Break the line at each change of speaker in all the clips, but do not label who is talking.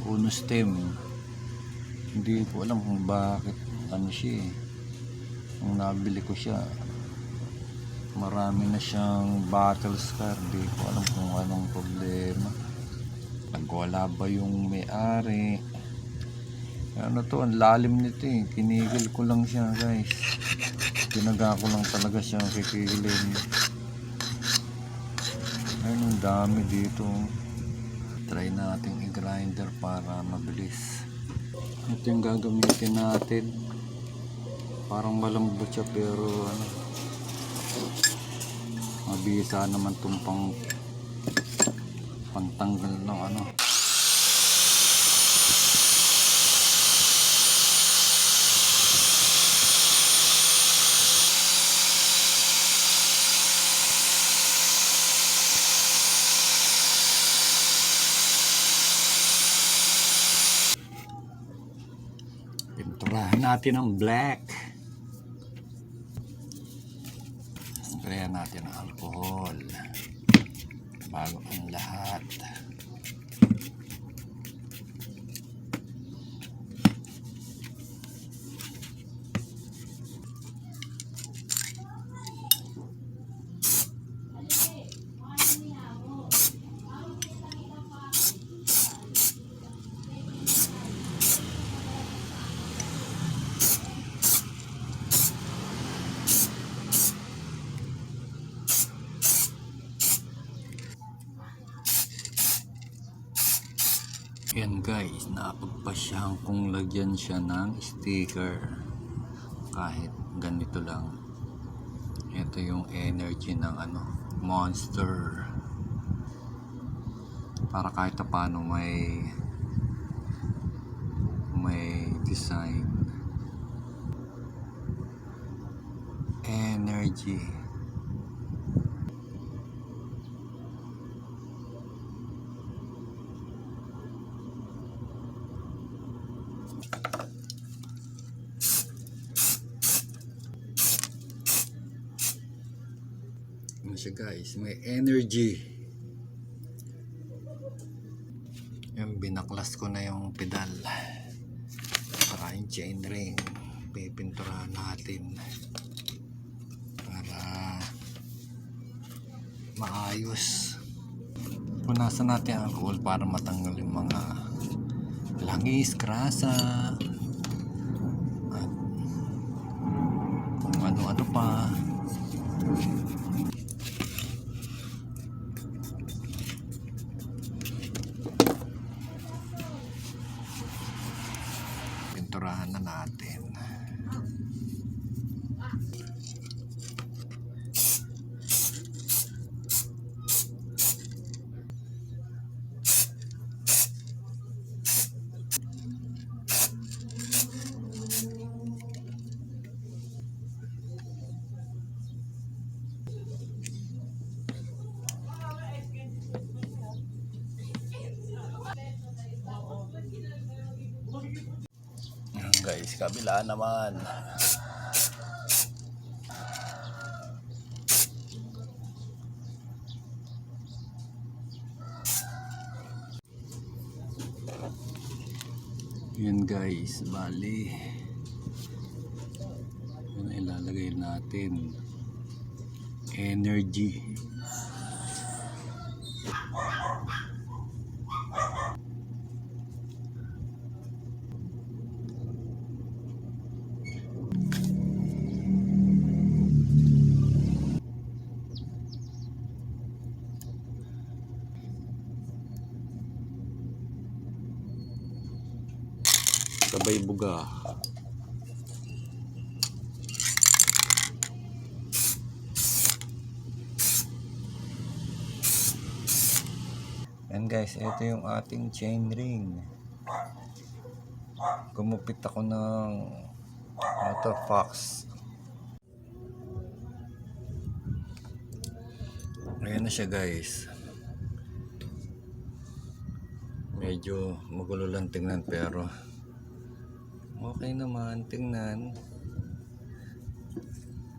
Uno stem. Hindi ko alam kung bakit ano siya eh. Nung nabili ko siya, marami na siyang battle scar. Hindi ko alam kung anong problema. Nagwala ba yung may-ari? Ano to, ang lalim nito eh. Kinigil ko lang siya guys. Tinaga ko lang talaga siyang kikilin. Ayun, ang dami dito. Try natin i-grinder para mabilis. Ito yung gagamitin natin. Parang malambot siya pero ano, mabisa naman itong pantanggal ng ano. Pinturahan natin ang black. Sprayan natin ang alcohol bago ang lahat. Yan guys, napagpasyahan kong lagyan siya ng sticker kahit ganito lang. Ito yung energy ng ano, Monster, para kahit paano may design. Energy. Ano siya guys, may energy. Yung binaklas ko na yung pedal para yung chain ring pipinturahan natin para maayos. Punasan natin ang alcohol para matanggal yung mga langis, krasa at kung ano-ano pa. Pinturahan na natin. Guys, kabila naman. Yan guys, bali yun ilalagay natin energy. Sabay buga. And guys, ito yung ating chain ring. Gumupit ako ng Motor Fox. Ayan na siya guys. Medyo magulo lang tingnan pero okay naman tingnan.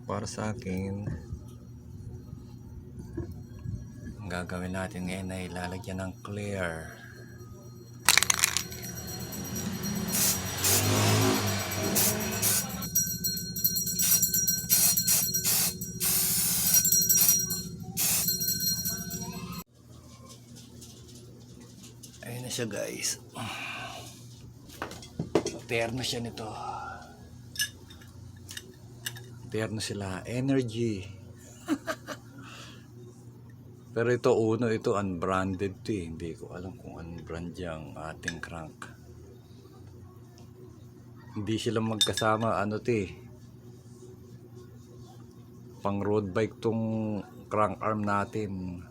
Para sa akin, ang gagawin natin ngayon ay lalagyan ng clear. siya guys. Terno siya nito. Terno sila. Energy. Pero ito uno, ito unbranded to eh. Hindi ko alam kung unbrand yung ating crank. Hindi sila magkasama. Ano to eh. Pang road bike tong crank arm natin.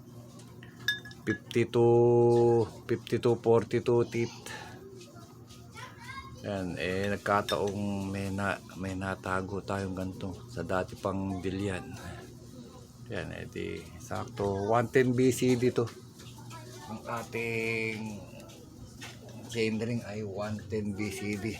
52-42 teeth. Yan, nagkataong may natago tayong ganito sa dati pang bilyan. Yan, di sakto 110 BCD to. Ang ating chainring ay 110 BCD.